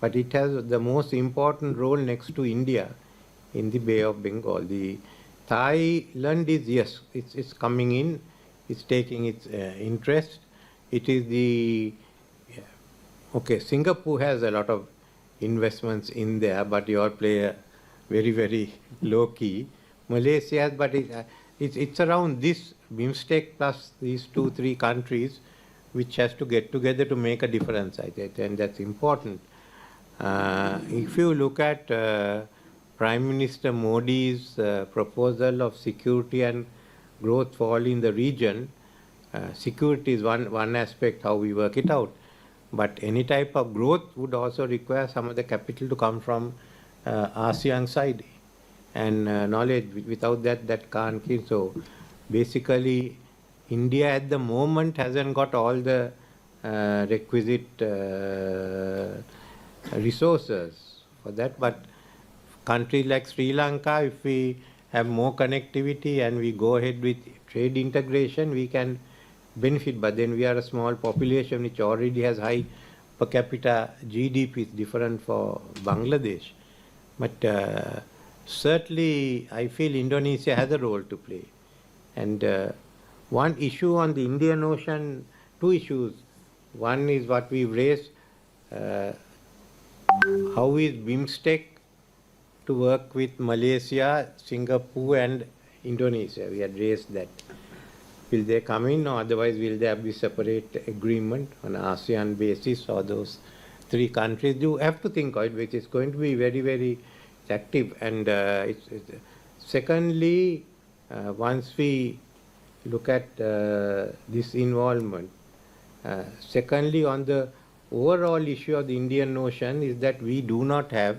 but it has the most important role next to India in the Bay of Bengal. The Thailand is, yes, it's coming in, it's taking its interest. It is the, okay, Singapore has a lot of investments in there, but you all play a very, very low key. Malaysia has, but it's around this BIMSTEC plus these 2-3 countries which has to get together to make a difference, I think, and that's important. If you look at Prime Minister Modi's proposal of security and growth for all in the region, security is one aspect, how we work it out. But any type of growth would also require some of the capital to come from ASEAN side. And knowledge, without that, that can't kill. So basically, India at the moment hasn't got all the requisite resources for that. But countries like Sri Lanka, if we have more connectivity and we go ahead with trade integration, we can benefit. But then we are a small population which already has high per capita GDP, is different for Bangladesh. But certainly, I feel Indonesia has a role to play. And one issue on the Indian Ocean, two issues. One is what we've raised, how is BIMSTEC to work with Malaysia, Singapore and Indonesia? We had raised that. Will they come in, or otherwise will there be separate agreement on ASEAN basis for those 3 countries? You have to think of it, which is going to be very, very active. And secondly, once we look at this involvement, secondly, on the overall issue of the Indian Ocean is that we do not have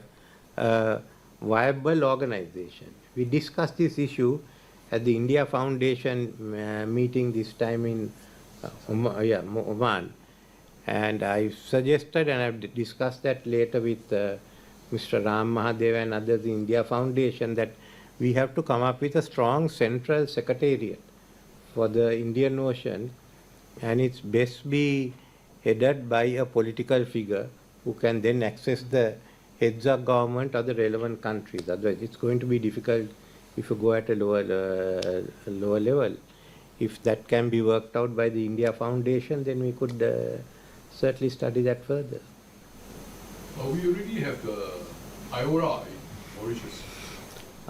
a viable organization. We discussed this issue at the India Foundation meeting this time in Oman. And I suggested, and I've discussed that later with Mr. Ram Mahadev and others in India Foundation, that we have to come up with a strong central secretariat for the Indian Ocean, and it's best be headed by a political figure who can then access the heads of government of the relevant countries. Otherwise, it's going to be difficult if you go at a lower level. If that can be worked out by the India Foundation, then we could certainly study that further. We already have the IORA in Mauritius.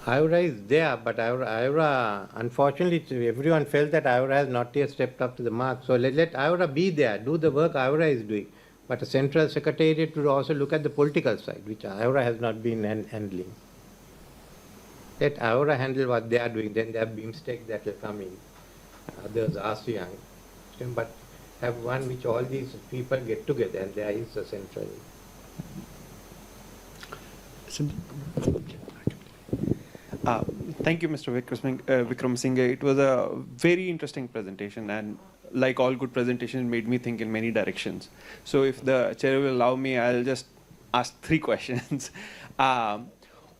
IORA is there, but IORA, unfortunately, everyone felt that IORA has not yet stepped up to the mark. So let IORA be there, do the work IORA is doing. But a central secretariat would also look at the political side, which IORA has not been handling. Let IORA handle what they are doing, then there are BIMSTEC that will come in, others ASEAN, but have one which all these people get together, and there is a central. Thank you, Mr. Wickremesinghe. It was a very interesting presentation, and like all good presentations, it made me think in many directions. So if the chair will allow me, I'll just ask 3 questions.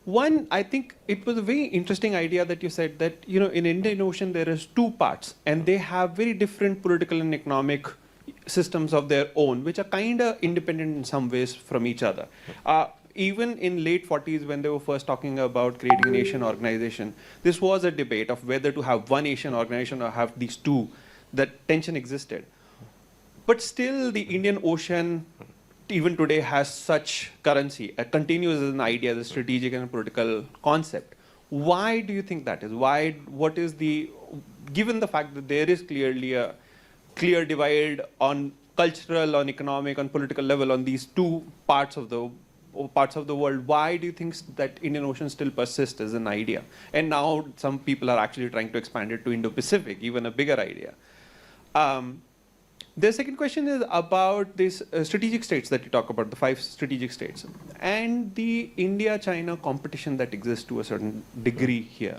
One, I think it was a very interesting idea that you said that, you know, in Indian Ocean there is 2 parts, and they have very different political and economic systems of their own, which are kind of independent in some ways from each other. Even in late 40s, when they were first talking about creating an Asian organization, this was a debate of whether to have one Asian organization or have these 2. That tension existed. But still, the Indian Ocean, even today, has such currency, continues as an idea, as a strategic and political concept. Why do you think that is? Why? What is the, given the fact that there is clearly a clear divide on cultural, on economic, on political level, on these 2 parts of the world, why do you think that Indian Ocean still persists as an idea? And now some people are actually trying to expand it to Indo-Pacific, even a bigger idea. The second question is about these strategic states that you talk about, the 5 strategic states, and the India-China competition that exists to a certain degree here.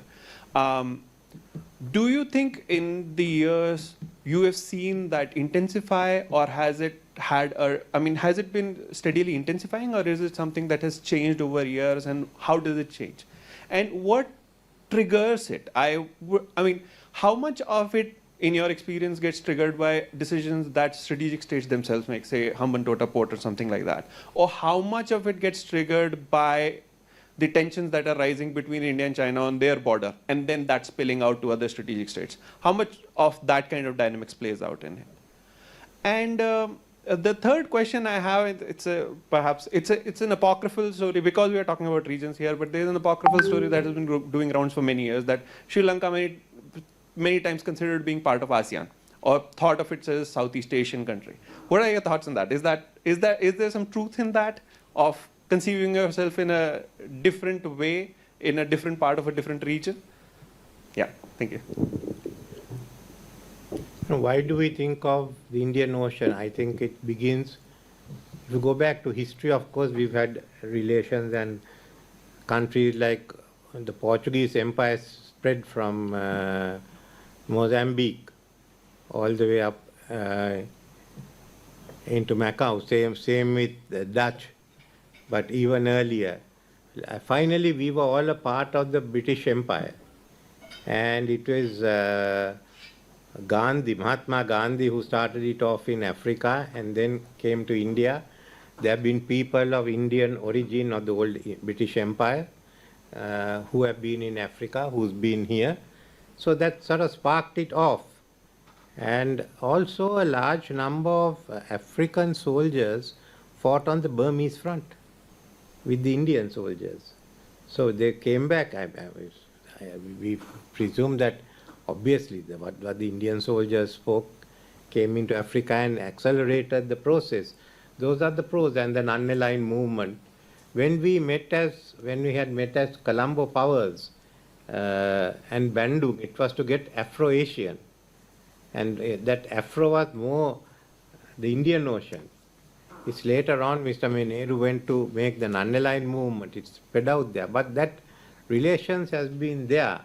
Do you think in the years you have seen that intensify, or has it had has it been steadily intensifying, or is it something that has changed over years, and how does it change? And what triggers it? I mean, how much of it in your experience, gets triggered by decisions that strategic states themselves make, say Hambantota Port or something like that? Or how much of it gets triggered by the tensions that are rising between India and China on their border, and then that's spilling out to other strategic states? How much of that kind of dynamics plays out in it? And the third question I have, perhaps it's an apocryphal story, because we are talking about regions here, but there's an apocryphal story that has been doing rounds for many years, that Sri Lanka many times considered being part of ASEAN, or thought of it as a Southeast Asian country. What are your thoughts on that? Is there some truth in that, of conceiving yourself in a different way, in a different part of a different region? Yeah, thank you. Why do we think of the Indian Ocean? I think it begins, if you go back to history, of course, we've had relations, and countries like the Portuguese Empire spread from Mozambique all the way up into Macau. Same with the Dutch, but even earlier. Finally, we were all a part of the British Empire, and it was Mahatma Gandhi, who started it off in Africa and then came to India. There have been people of Indian origin of the old British Empire who have been in Africa, who's been here. So that sort of sparked it off. And also a large number of African soldiers fought on the Burmese front with the Indian soldiers. So they came back. We presume that obviously what the Indian soldiers spoke came into Africa and accelerated the process. Those are the pros. And the non-aligned movement. When we had met as Colombo powers and Bandung, it was to get Afro-Asian. And that Afro was more the Indian Ocean. It's later on Mr. Nehru went to make the non-aligned movement. It's spread out there. But that relations has been there.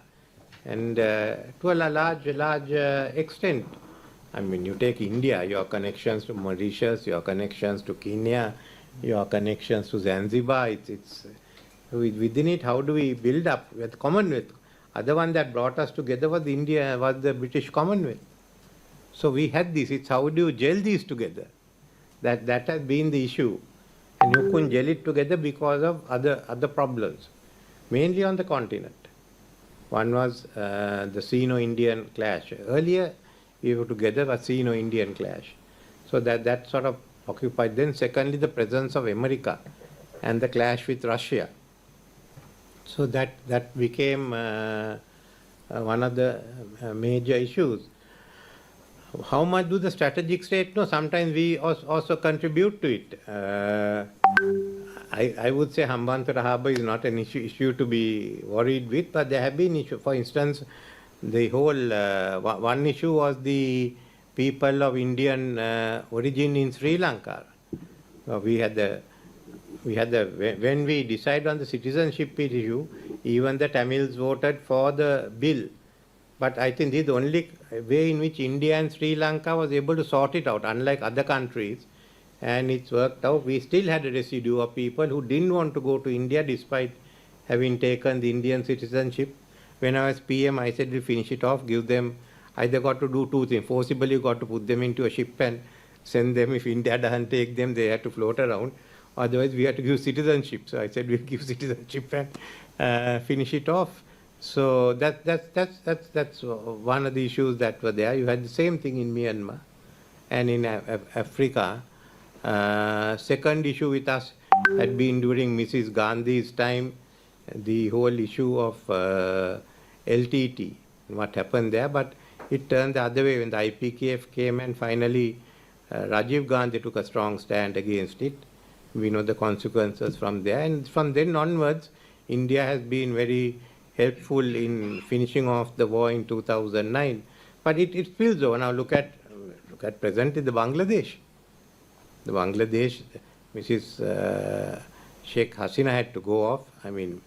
And to a large extent. I mean, you take India, your connections to Mauritius, your connections to Kenya, your connections to Zanzibar. It's within it, how do we build up with Commonwealth? Other one that brought us together was the British Commonwealth. So we had this. It's how do you gel these together? That has been the issue. And you couldn't gel it together because of other problems, mainly on the continent. One was the Sino-Indian clash. Earlier, we were together, a Sino-Indian clash. So that sort of occupied. Then secondly, the presence of America and the clash with Russia. So that became one of the major issues. How much do the strategic state know? Sometimes we also contribute to it. I would say Hambantota Harbour is not an issue to be worried with, but there have been issues. For instance, the whole one issue was the people of Indian origin in Sri Lanka. When we decided on the citizenship issue, even the Tamils voted for the bill. But I think this is the only way in which India and Sri Lanka was able to sort it out, unlike other countries. And it's worked out. We still had a residue of people who didn't want to go to India despite having taken the Indian citizenship. When I was PM, I said we'll finish it off, give them, either got to do two things. Forcibly, you got to put them into a ship and send them. If India doesn't take them, they have to float around. Otherwise, we have to give citizenship. So I said we'll give citizenship and finish it off. So that's one of the issues that were there. You had the same thing in Myanmar and in Africa. Second issue with us had been during Mrs. Gandhi's time, the whole issue of LTT, what happened there. But it turned the other way when the IPKF came, and finally Rajiv Gandhi took a strong stand against it. We know the consequences from there. And from then onwards, India has been very helpful in finishing off the war in 2009. But it spills over. Now look at presently the Bangladesh. The Bangladesh, Mrs. Sheikh Hasina had to go off. I mean,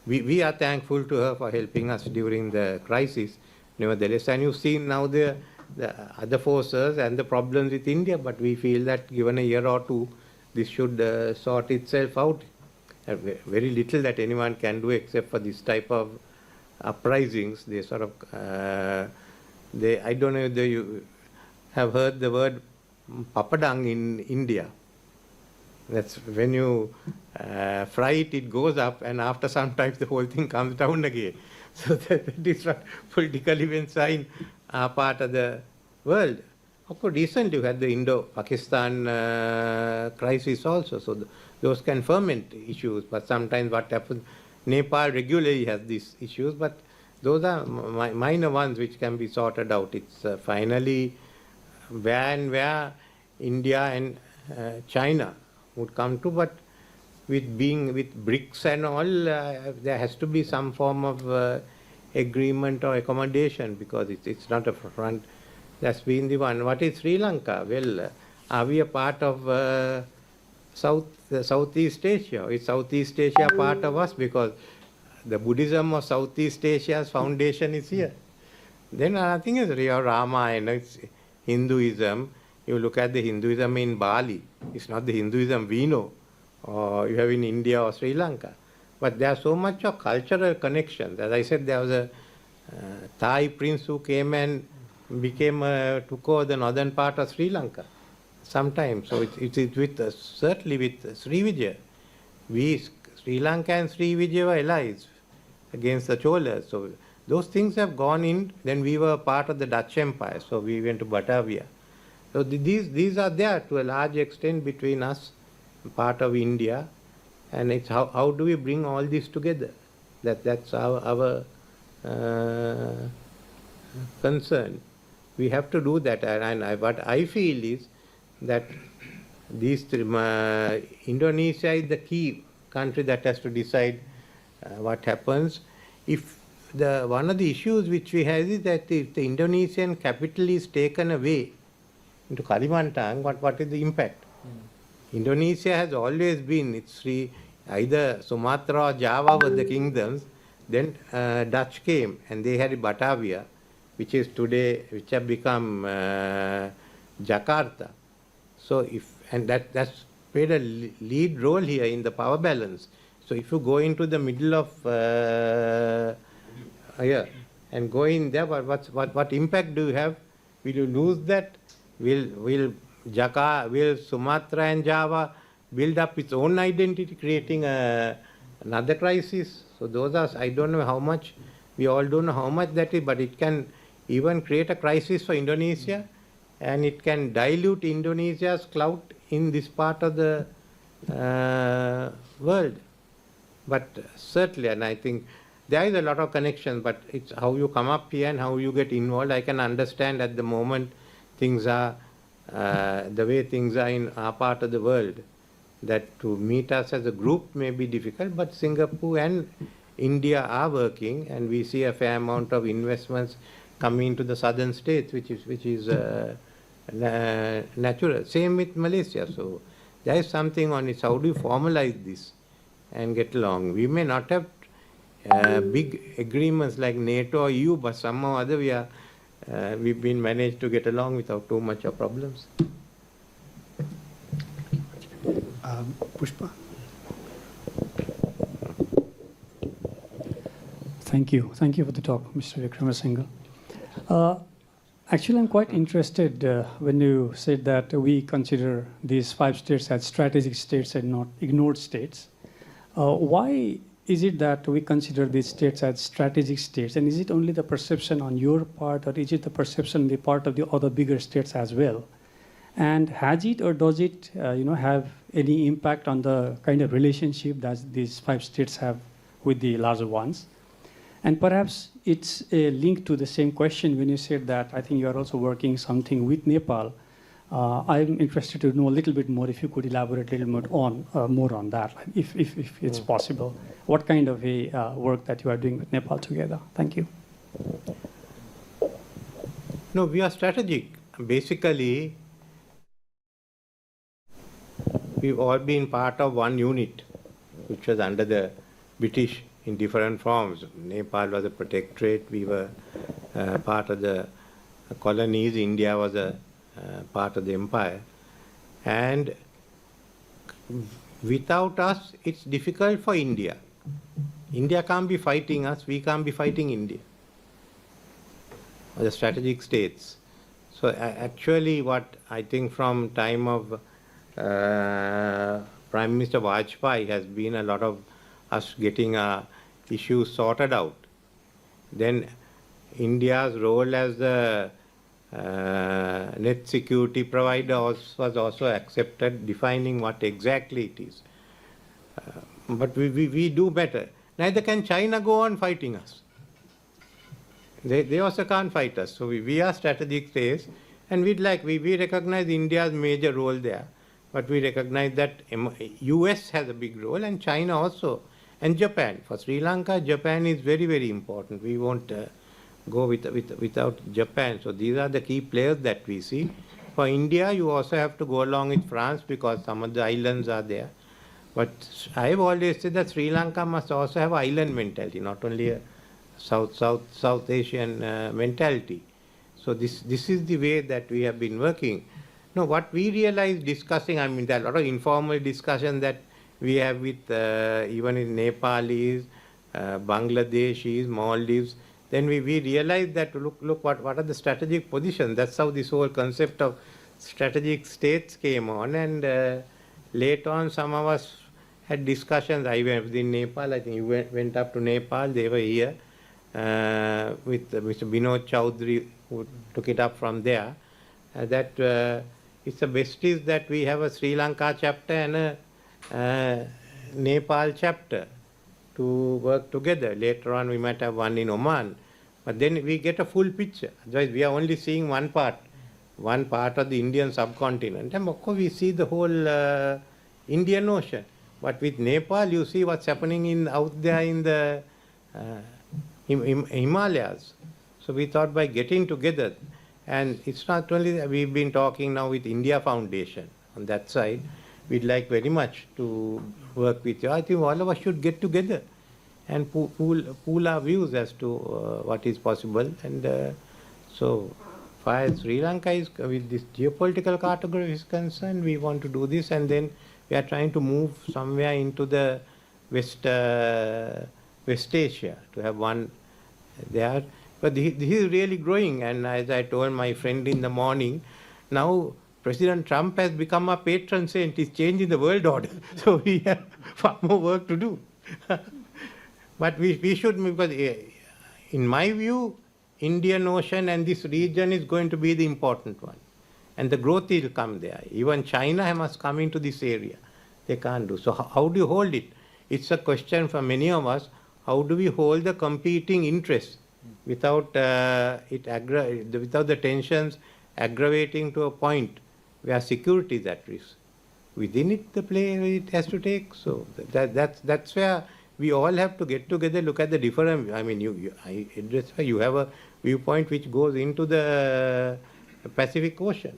we are thankful to her for helping us during the crisis. Nevertheless, and you've seen now the other forces and the problems with India, but we feel that given a year or two, this should sort itself out. Very little that anyone can do except for this type of uprisings. They sort of I don't know whether you have heard the word papadang in India. That's when you fry it, it goes up, and after some time the whole thing comes down again. So that is what political events are in our part of the world. Of course, recently you had the Indo-Pakistan crisis also, so those can ferment issues, but sometimes what happens, Nepal regularly has these issues, but those are minor ones which can be sorted out. It's finally where India and China would come to, but with BRICS and all, there has to be some form of agreement or accommodation, because it's not a front. That's been the one. What is Sri Lanka? Well, are we a part of Southeast Asia? Is Southeast Asia part of us? Because the Buddhism of Southeast Asia's foundation is here. Then another thing is Ramayana, it's Hinduism. You look at the Hinduism in Bali, it's not the Hinduism we know, or you have in India or Sri Lanka. But there's so much of cultural connections. As I said, there was a Thai prince who came and took over the northern part of Sri Lanka sometime. So it is with certainly with Sri Vijaya. Sri Lanka and Sri Vijaya were allies against the Cholas. So those things have gone in. Then we were part of the Dutch Empire, so we went to Batavia. So these are there to a large extent between us, part of India, and it's how do we bring all this together? That's our concern. We have to do that, and what I feel is that Indonesia is the key country that has to decide what happens. If one of the issues which we have is that if the Indonesian capital is taken away into Kalimantan, what is the impact? Indonesia has always been, either Sumatra or Java were the kingdoms, then Dutch came and they had Batavia, which have become Jakarta. So that's played a lead role here in the power balance. So if you go into the middle of and go in there, what impact do you have? Will you lose that? Will Sumatra and Java build up its own identity, creating another crisis? So those are, I don't know how much, we all don't know how much that is, but it can even create a crisis for Indonesia, and it can dilute Indonesia's clout in this part of the world. But certainly, and I think there is a lot of connection, but it's how you come up here and how you get involved. I can understand at the moment things are the way things are in our part of the world, that to meet us as a group may be difficult, but Singapore and India are working, and we see a fair amount of investments coming into the southern states, which is natural. Same with Malaysia. So there is something on it. How do you formalize this and get along? We may not have big agreements like NATO or EU, but somehow or other we've been managed to get along without too much of problems. Pushpa. Thank you for the talk, Mr. Wickremesinghe. Actually, I'm quite interested when you said that we consider these 5 states as strategic states and not ignored states. Why is it that we consider these states as strategic states? And is it only the perception on your part, or is it the perception on the part of the other bigger states as well? And has it or does it have any impact on the kind of relationship that these 5 states have with the larger ones? And perhaps it's a link to the same question when you said that I think you are also working something with Nepal. I'm interested to know a little bit more, if you could elaborate a little bit more on that, if it's possible. What kind of a work that you are doing with Nepal together? Thank you. No, we are strategic. Basically, we've all been part of one unit, which was under the British in different forms. Nepal was a protectorate. We were part of the colonies. India was a part of the empire. And without us, it's difficult for India. India can't be fighting us. We can't be fighting India. or the strategic states. So actually what I think from time of Prime Minister Vajpayee has been a lot of us getting issues sorted out. Then India's role as the net security provider was also accepted, defining what exactly it is. But we do better. Neither can China go on fighting us. They also can't fight us. So we are strategic states, and we recognize India's major role there. But we recognize that US has a big role, and China also, and Japan. For Sri Lanka, Japan is very, very important. We won't go without Japan. So these are the key players that we see. For India, you also have to go along with France because some of the islands are there. But I have always said that Sri Lanka must also have island mentality, not only a South Asian mentality. So this is the way that we have been working. Now, what we realize discussing, I mean, there are a lot of informal discussion that we have with even in Nepalese, Bangladeshis, Maldives. Then we realize that look what are the strategic positions. That's how this whole concept of strategic states came on. And later on, some of us had discussions. I went in Nepal. I think you went up to Nepal. They were here with Mr. Binod Chaudhary, who took it up from there. That it's the best is that we have a Sri Lanka chapter and a Nepal chapter to work together. Later on, we might have one in Oman. But then we get a full picture. Otherwise, we are only seeing one part of the Indian subcontinent. And of course, we see the whole Indian Ocean. But with Nepal, you see what's happening out there in the Himalayas. So we thought by getting together, and it's not only that we've been talking now with India Foundation on that side. We'd like very much to work with you. I think all of us should get together and pool our views as to what is possible. And so far as Sri Lanka is, with this geopolitical cartography is concerned, we want to do this, and then we are trying to move somewhere into the West Asia to have one there. But this is really growing, and as I told my friend in the morning, now President Trump has become a patron saint. He's changing the world order. So we have far more work to do. But we should, because in my view, Indian Ocean and this region is going to be the important one. And the growth will come there. Even China must come into this area. They can't do. So how do you hold it? It's a question for many of us. How do we hold the competing interests without without the tensions aggravating to a point where security is at risk? Within it, the play it has to take. So that's where we all have to get together, look at the different. I mean, you have a viewpoint which goes into the Pacific Ocean.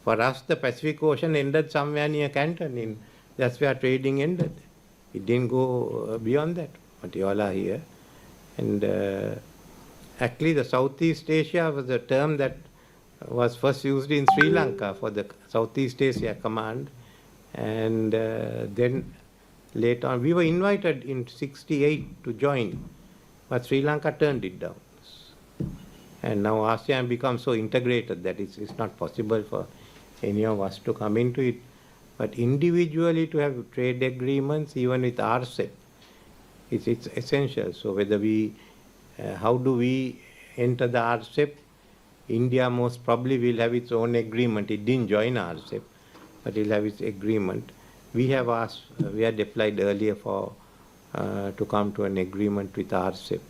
For us, the Pacific Ocean ended somewhere near Canton. That's where trading ended. It didn't go beyond that. But you all are here. And actually, the Southeast Asia was a term that was first used in Sri Lanka for the Southeast Asia Command. And then later on, we were invited in '68 to join, but Sri Lanka turned it down. And now ASEAN becomes so integrated that it's not possible for any of us to come into it. But individually to have trade agreements, even with RCEP, it's essential. So whether how do we enter the RCEP? India most probably will have its own agreement. It didn't join RCEP, but it will have its agreement. We have asked, we had applied earlier to come to an agreement with RCEP.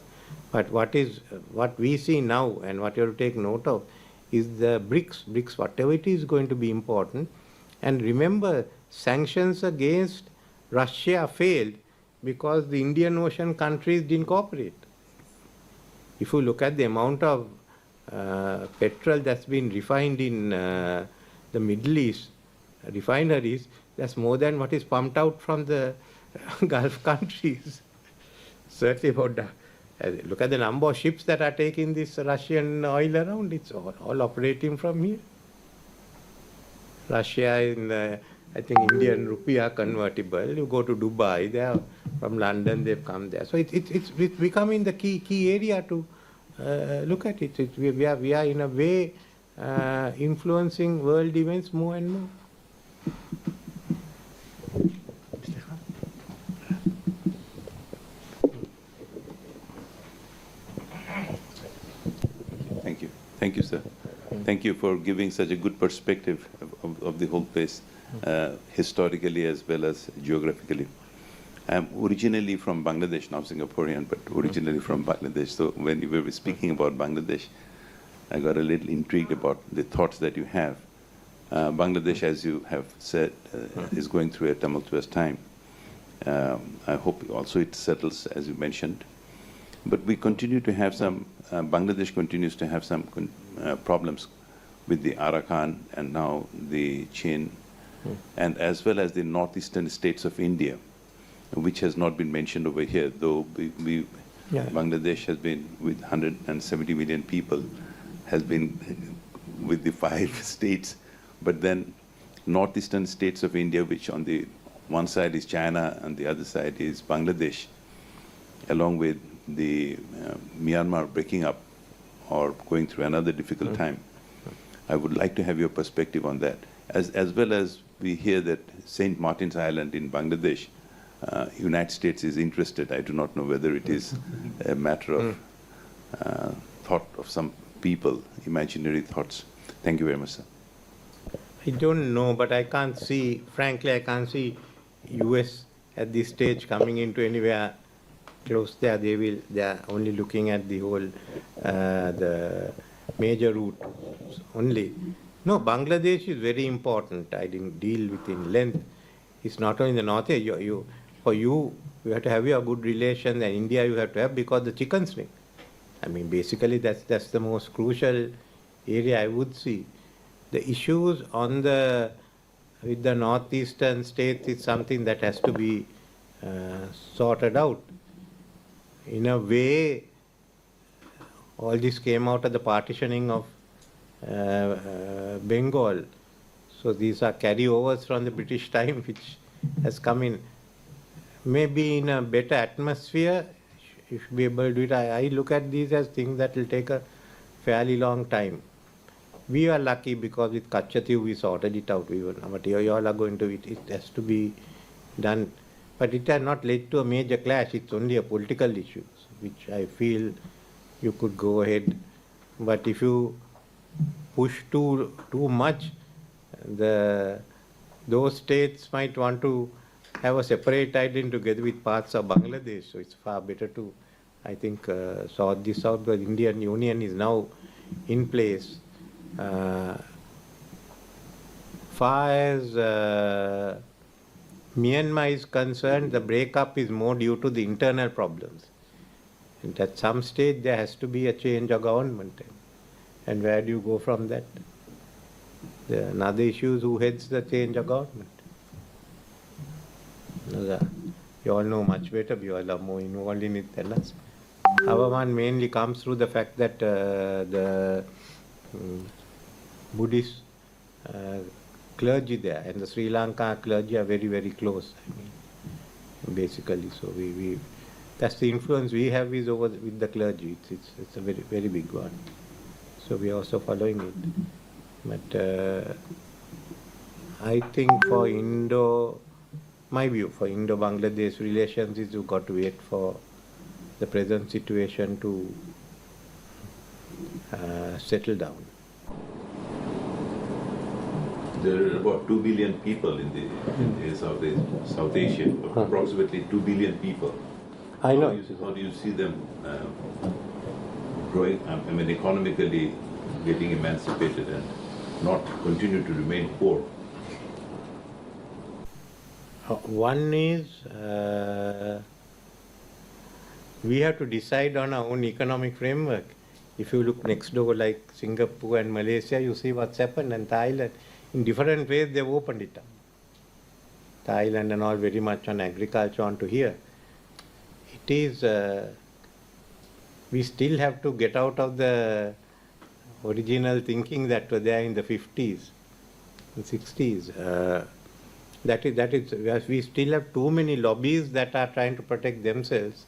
But what we see now and what you have to take note of is the BRICS, whatever it is going to be important. And remember, sanctions against Russia failed because the Indian Ocean countries didn't cooperate. If you look at the amount of petrol that's been refined in the Middle East refineries, that's more than what is pumped out from the Gulf countries. Certainly about that. Look at the number of ships that are taking this Russian oil around. It's all operating from here. Russia in, I think Indian rupee are convertible. You go to Dubai, they are from London, they've come there. So it's becoming the key area to look at it. We are in a way influencing world events more and more. Thank you. Thank you, sir. Thank you for giving such a good perspective of the whole place, historically as well as geographically. I'm originally from Bangladesh, now Singaporean, but originally from Bangladesh. So when you were speaking about Bangladesh, I got a little intrigued about the thoughts that you have. Bangladesh, as you have said, is going through a tumultuous time. I hope also it settles, as you mentioned. But we continue to have some, Bangladesh continues to have some problems with the Arakan and now the Chin, and as well as the northeastern states of India, which has not been mentioned over here, though Bangladesh has been with 170 million people, has been with the 5 states, but then northeastern states of India, which on the one side is China and the other side is Bangladesh, along with the Myanmar breaking up or going through another difficult time. I would like to have your perspective on that. As well as we hear that St. Martin's Island in Bangladesh, United States is interested. I do not know whether it is a matter of thought of some people, imaginary thoughts. Thank you very much, sir. I don't know, but I can't see, frankly, I can't see US at this stage coming into anywhere close there. They are only looking at the whole, the major route only. No, Bangladesh is very important. I didn't deal with in length. It's not only the north. For you have to have your good relations, and India you have to have because the chicken swing. I mean, basically that's the most crucial area I would see. The issues on with the northeastern states is something that has to be sorted out. In a way, all this came out of the partitioning of Bengal. So these are carryovers from the British time, which has come in. Maybe in a better atmosphere, you should be able to do it. I look at these as things that will take a fairly long time. We are lucky because with Kachchatiu we sorted it out. But you all are going to, it has to be done. But it has not led to a major clash. It's only a political issue, which I feel you could go ahead. But if you push too much, those states might want to have a separate island together with parts of Bangladesh. So it's far better to, I think, sort this out, because Indian Union is now in place. Far as Myanmar is concerned, the breakup is more due to the internal problems. And at some stage there has to be a change of government. And where do you go from that? Another issue is who heads the change of government. You all know much better, you all are more involved in it than us. Our one mainly comes through the fact that the Buddhist clergy there and the Sri Lanka clergy are very, very close. I mean, basically, so that's the influence we have is over with the clergy. It's a very, very big one. So we are also following it. But I think for my view for Indo-Bangladesh relations is you've got to wait for the present situation to settle down. There are about 2 billion people in South Asia, approximately 2 billion people. I know. How do you see them growing, I mean, economically getting emancipated and not continue to remain poor? One is we have to decide on our own economic framework. If you look next door like Singapore and Malaysia, you see what's happened, and Thailand. In different ways they've opened it up. Thailand and all very much on agriculture onto here. It is, we still have to get out of the original thinking that were there in the 50s and 60s. That is, we still have too many lobbies that are trying to protect themselves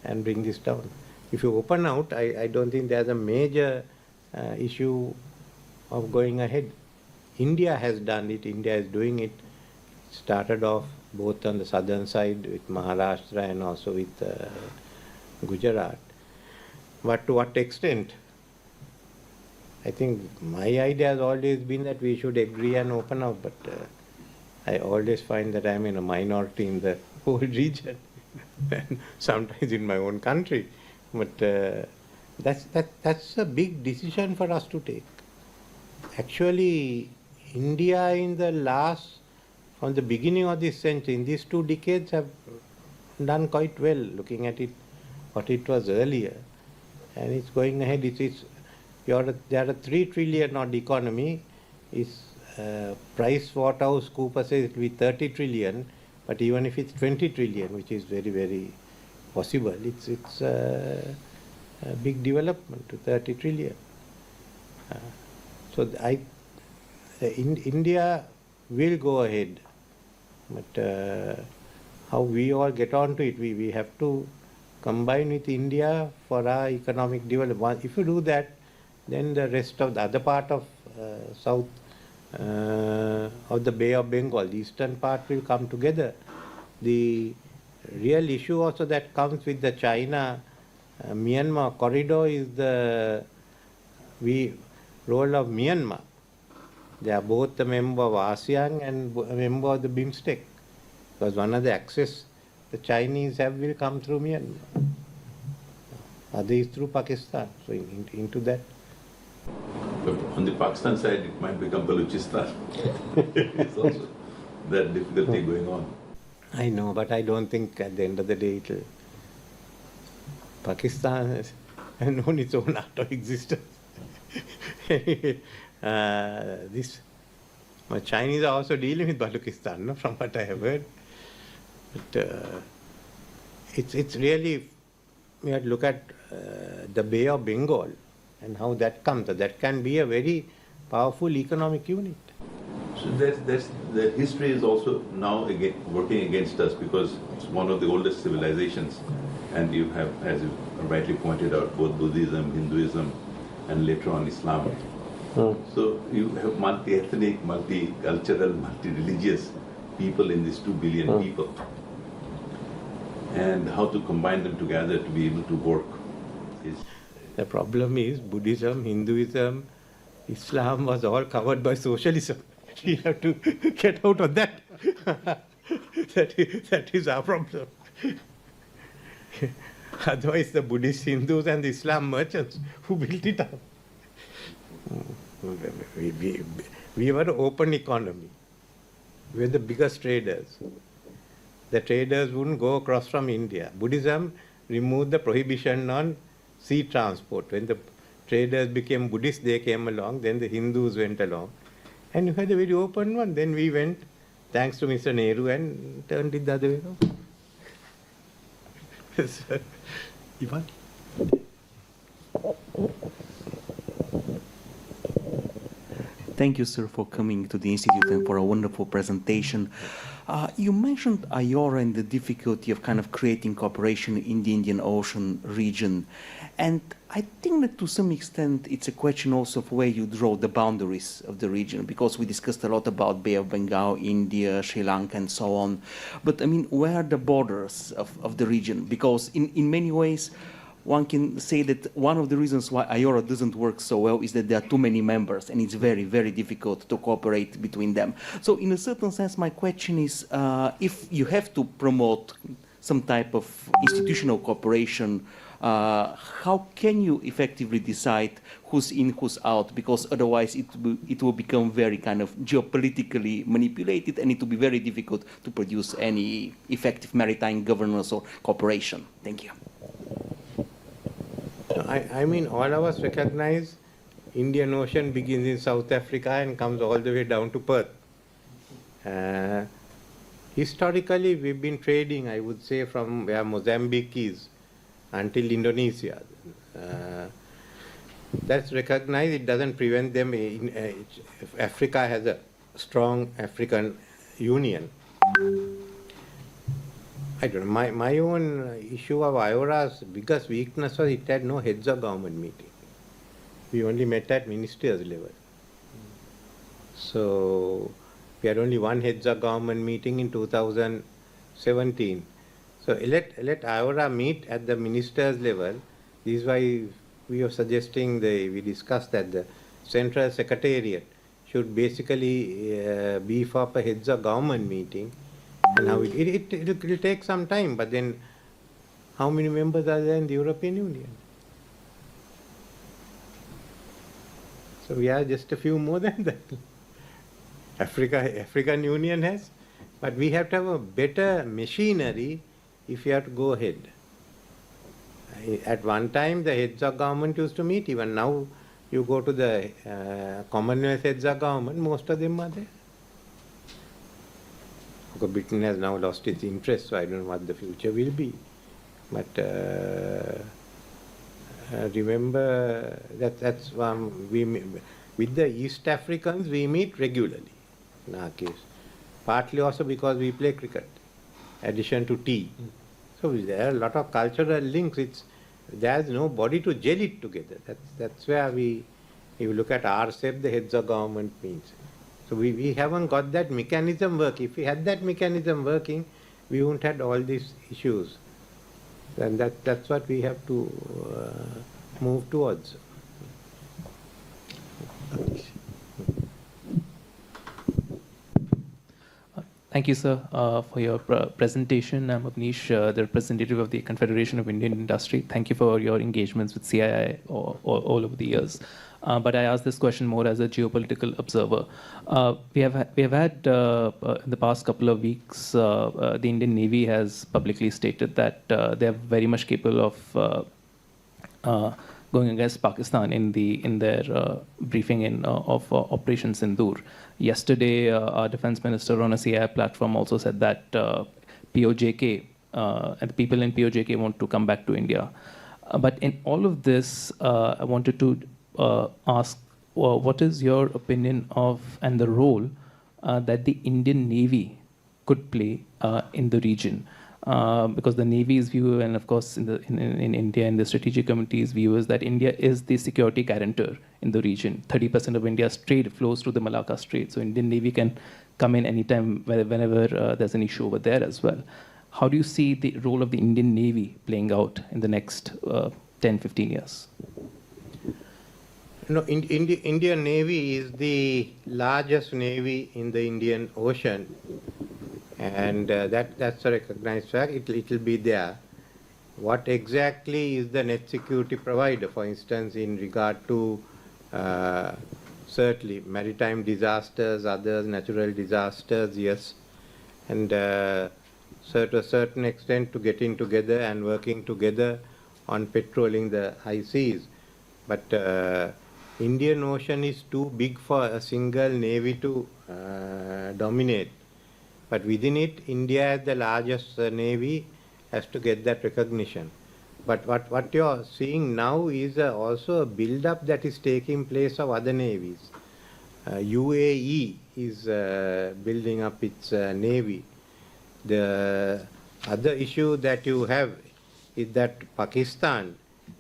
and bring this down. if you open out, I don't think there's a major issue of going ahead. India has done it, India is doing it. Started off both on the southern side with Maharashtra and also with Gujarat. But to what extent? I think my idea has always been that we should agree and open up, but I always find that I'm in a minority in the whole region, and sometimes in my own country. But that's a big decision for us to take. Actually, India in the last, from the beginning of this century, in these 2 decades, have done quite well, looking at it, what it was earlier. And it's going ahead. There are 3 trillion odd economy. Price Waterhouse Cooper says it will be 30 trillion, but even if it's 20 trillion, which is very, very possible, it's a big development to 30 trillion. So India will go ahead, but how we all get onto it, we have to combine with India for our economic development. If you do that, then the rest of the other part of south of the Bay of Bengal, the eastern part will come together. The real issue also that comes with the China-Myanmar corridor is the role of Myanmar. They are both a member of ASEAN and a member of the BIMSTEC, because one of the access the Chinese have will come through Myanmar. Other is through Pakistan. So into that. But on the Pakistan side, it might become Balochistan. It's also that difficulty going on. I know, but I don't think at the end of the day Pakistan has known its own art of existence. Chinese are also dealing with Balochistan, no, from what I have heard. But it's really, we have to look at the Bay of Bengal and how that comes. That can be a very powerful economic unit. So the history is also now again working against us, because it's one of the oldest civilizations, and you have, as you rightly pointed out, both Buddhism, Hinduism, and later on Islam. So you have multi-ethnic, multicultural, multi-religious people in these 2 billion people, and how to combine them together to be able to work. The problem is Buddhism, Hinduism, Islam was all covered by socialism. We have to get out of that. That is our problem. Otherwise, the Buddhist, Hindus, and the Islam merchants who built it up. We were an open economy. We were the biggest traders. The traders wouldn't go across from India. Buddhism removed the prohibition on sea transport. When the traders became Buddhists, they came along. Then the Hindus went along. And you had a very open one. Then we went, thanks to Mr. Nehru, and turned it the other way around. Ivan? Thank you, sir, for coming to the Institute and for a wonderful presentation. You mentioned IORA and the difficulty of kind of creating cooperation in the Indian Ocean region. And I think that to some extent it's a question also of where you draw the boundaries of the region, because we discussed a lot about Bay of Bengal, India, Sri Lanka, and so on. But I mean, where are the borders of the region? Because in many ways, one can say that one of the reasons why IORA doesn't work so well is that there are too many members, and it's very, very difficult to cooperate between them. So in a certain sense, my question is, if you have to promote some type of institutional cooperation, how can you effectively decide who's in, who's out? Because otherwise it will become very kind of geopolitically manipulated, and it will be very difficult to produce any effective maritime governance or cooperation. Thank you. I mean, all of us recognize Indian Ocean begins in South Africa and comes all the way down to Perth. Historically, we've been trading, I would say, from where Mozambique is until Indonesia. That's recognized. It doesn't prevent them. Africa has a strong African Union. I don't know. My own issue of IORA's biggest weakness was it had no heads of government meeting. We only met at ministerial level. So we had only one heads of government meeting in 2017. So let IORA meet at the ministers level. This is why we are suggesting we discussed that the central secretariat should basically beef up a heads of government meeting. And how it will take some time, but then how many members are there in the European Union? So we are just a few more than that. African Union has, but we have to have a better machinery if we have to go ahead. At one time, the heads of government used to meet. Even now, you go to the Commonwealth heads of government, most of them are there. Because Britain has now lost its interest, so I don't know what the future will be. But remember that's with the East Africans we meet regularly in our case. Partly also because we play cricket, addition to tea. So there are a lot of cultural links. There's nobody to gel it together. That's where if you look at RCEP, the heads of government means. So we haven't got that mechanism working. If we had that mechanism working, we wouldn't have all these issues. And that's what we have to move towards. Thank you, sir, for your presentation. I'm Avnish, the representative of the Confederation of Indian Industry. Thank you for your engagements with CII all over the years. But I ask this question more as a geopolitical observer. We have had in the past couple of weeks, the Indian Navy has publicly stated that they are very much capable of going against Pakistan in their briefing of Operation Sindoor. Yesterday, our defense minister on a CII platform also said that POJK and the people in POJK want to come back to India. But in all of this, I wanted to ask, what is your opinion of and the role that the Indian Navy could play in the region? Because the Navy's view, and of course in India, and the strategic committee's view, is that India is the security guarantor in the region. 30% of India's trade flows through the Malacca Strait, so Indian Navy can come in anytime, whenever there's an issue over there as well. How do you see the role of the Indian Navy playing out in the next 10, 15 years? No, Indian Navy is the largest navy in the Indian Ocean. And that's a recognized fact. It'll be there. What exactly is the net security provider? For instance, in regard to certainly maritime disasters, others, natural disasters, yes. And to a certain extent to getting together and working together on patrolling the high seas. But Indian Ocean is too big for a single navy to dominate. But within it, India as the largest navy has to get that recognition. But what you're seeing now is also a build-up that is taking place of other navies. UAE is building up its navy. The other issue that you have is that Pakistan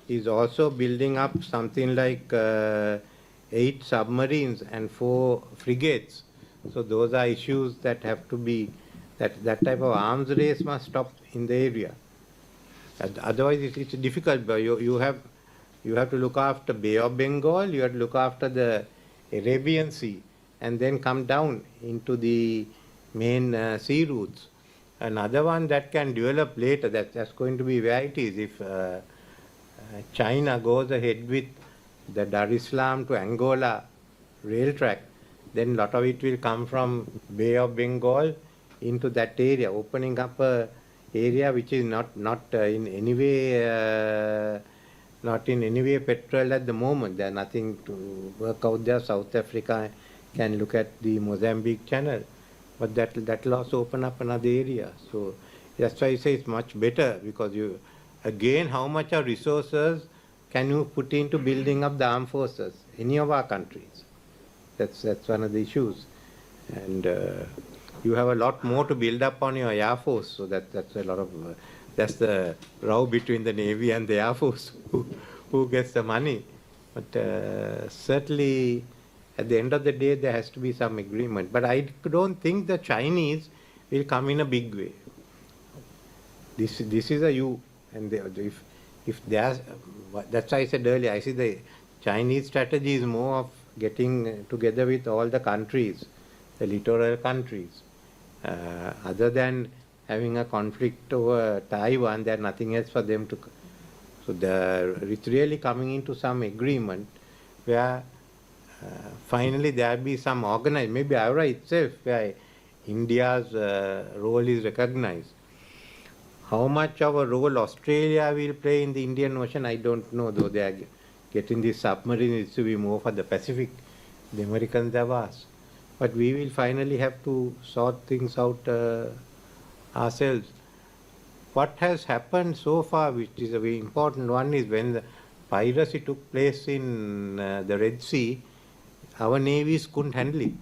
is also building up something like 8 submarines and 4 frigates. So those are issues that have to be, that type of arms race must stop in the area. Otherwise it's difficult. But you have to look after Bay of Bengal, you have to look after the Arabian Sea, and then come down into the main sea routes. Another one that can develop later, that's going to be where it is. If China goes ahead with the Dar es Salaam to Angola rail track, then a lot of it will come from Bay of Bengal into that area, opening up a area which is not in any way petrol at the moment. There's nothing to work out there. South Africa can look at the Mozambique Channel, but that'll also open up another area. So that's why I say it's much better, because again, how much of resources can you put into building up the armed forces, any of our countries? That's one of the issues. And you have a lot more to build up on your Air Force. So that's a lot of, that's the row between the Navy and the Air Force, who gets the money. But certainly, at the end of the day, there has to be some agreement. But I don't think the Chinese will come in a big way. This is a you, and if there's, that's why I said earlier, I see the Chinese strategy is more of getting together with all the countries, the littoral countries. Other than having a conflict over Taiwan, there's nothing else for them to. So it's really coming into some agreement where finally there will be some organized, maybe Aura itself, where India's role is recognized. How much of a role Australia will play in the Indian Ocean, I don't know, though they are getting this submarine, it to be more for the Pacific. The Americans have asked. But we will finally have to sort things out ourselves. What has happened so far, which is a very important one, is when the piracy took place in the Red Sea, our navies couldn't handle it.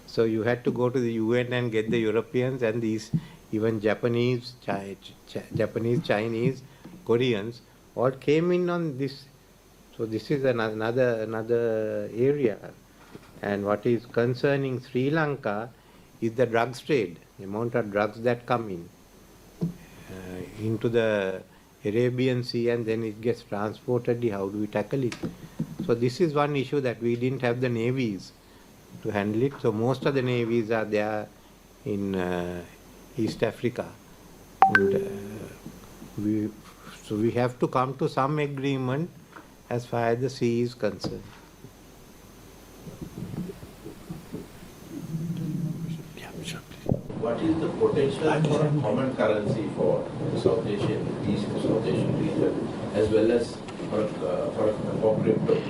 So you had to go to the UN and get the Europeans and these, even Japanese, Chinese, Koreans, all came in on this. So this is another area. And what is concerning Sri Lanka is the drugs trade, the amount of drugs that come in into the Arabian Sea, and then it gets transported. How do we tackle it? So this is one issue that we didn't have the navies to handle it. So most of the navies are there in East Africa. And, we have to come to some agreement as far as the sea is concerned. What is the potential for a common currency for South Asian, East South Asian region, as well as for crypto?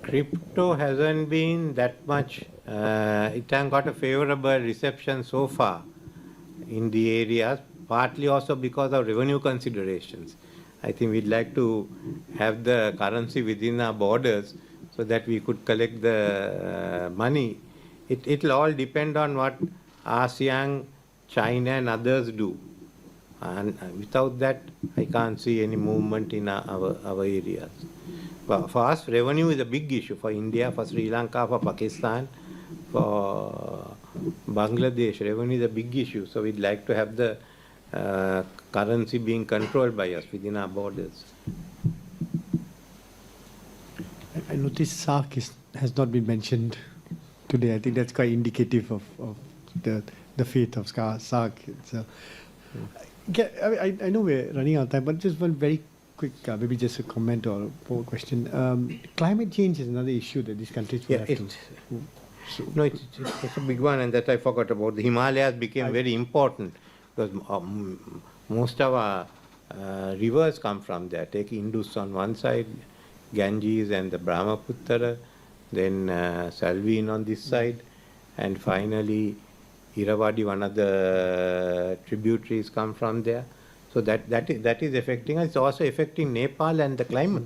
Crypto hasn't been that much, it hasn't got a favorable reception so far in the areas, partly also because of revenue considerations. I think we'd like to have the currency within our borders so that we could collect the money. It'll all depend on what ASEAN, China and others do. And without that, I can't see any movement in our areas. But for us, revenue is a big issue for India, for Sri Lanka, for Pakistan, for Bangladesh. Revenue is a big issue. So we'd like to have the currency being controlled by us within our borders. I noticed SARC has not been mentioned today. I think that's quite indicative of the fate of SARC. So, I know we're running out of time, but just one very quick, maybe just a comment or a question. Climate change is another issue that these countries will have to. No, it's a big one, and that I forgot about. The Himalayas became very important because most of our rivers come from there. Take Indus on one side, Ganges and the Brahmaputra, then Salween on this side, and finally Irrawaddy, one of the tributaries come from there. So that is affecting us. It's also affecting Nepal and the climate.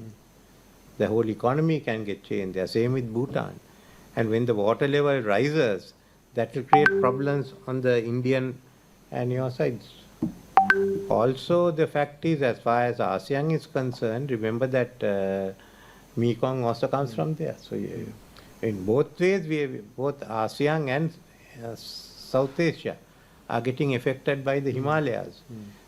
The whole economy can get changed there. Same with Bhutan. And when the water level rises, that will create problems on the Indian and your sides. Also, the fact is, as far as ASEAN is concerned, remember that Mekong also comes from there. So in both ways, both ASEAN and South Asia are getting affected by the Himalayas.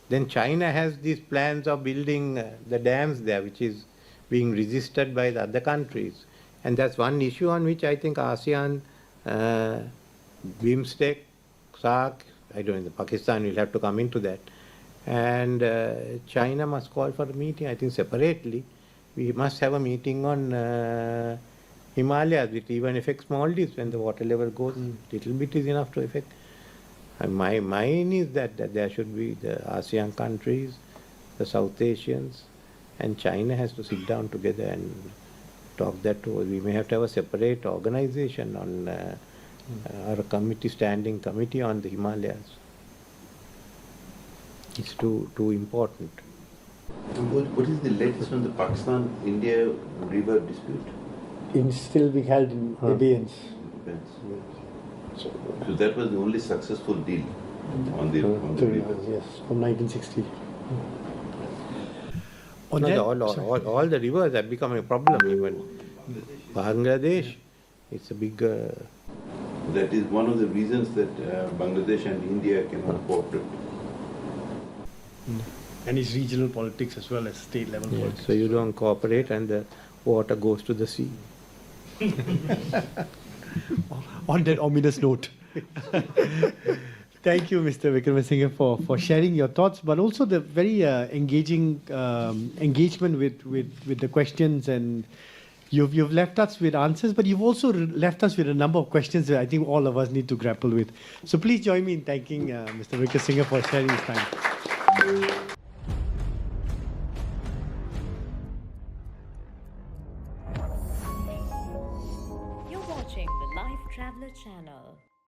Then China has these plans of building the dams there, which is being resisted by the other countries. And that's one issue on which I think ASEAN, BIMSTEC, SAARC, I don't know, Pakistan will have to come into that. And China must call for a meeting, I think separately. We must have a meeting on Himalayas, which even affects Maldives when the water level goes. Little bit is enough to affect. And my mine is that there should be the ASEAN countries, the South Asians, and China has to sit down together and talk that over. We may have to have a separate organization on our standing committee on the Himalayas. It's too important. What is the latest on the Pakistan-India river dispute? It's still being held in abeyance. defense. So that was the only successful deal on the rivers. Yes, from 1960. On No, that, all the rivers have become a problem. Even Bangladesh, it's a big. That is one of the reasons that Bangladesh and India cannot cooperate. and it's regional politics as well as state level Yeah, politics. so you don't cooperate, and the water goes to the sea. On that ominous note. Thank you, Mr. Wickremesinghe, for sharing your thoughts, but also the very engaging engagement with the questions. And you've left us with answers, but you've also left us with a number of questions that I think all of us need to grapple with. So please join me in thanking Mr. Wickremesinghe for sharing his time. You're watching the Lifetraveler channel.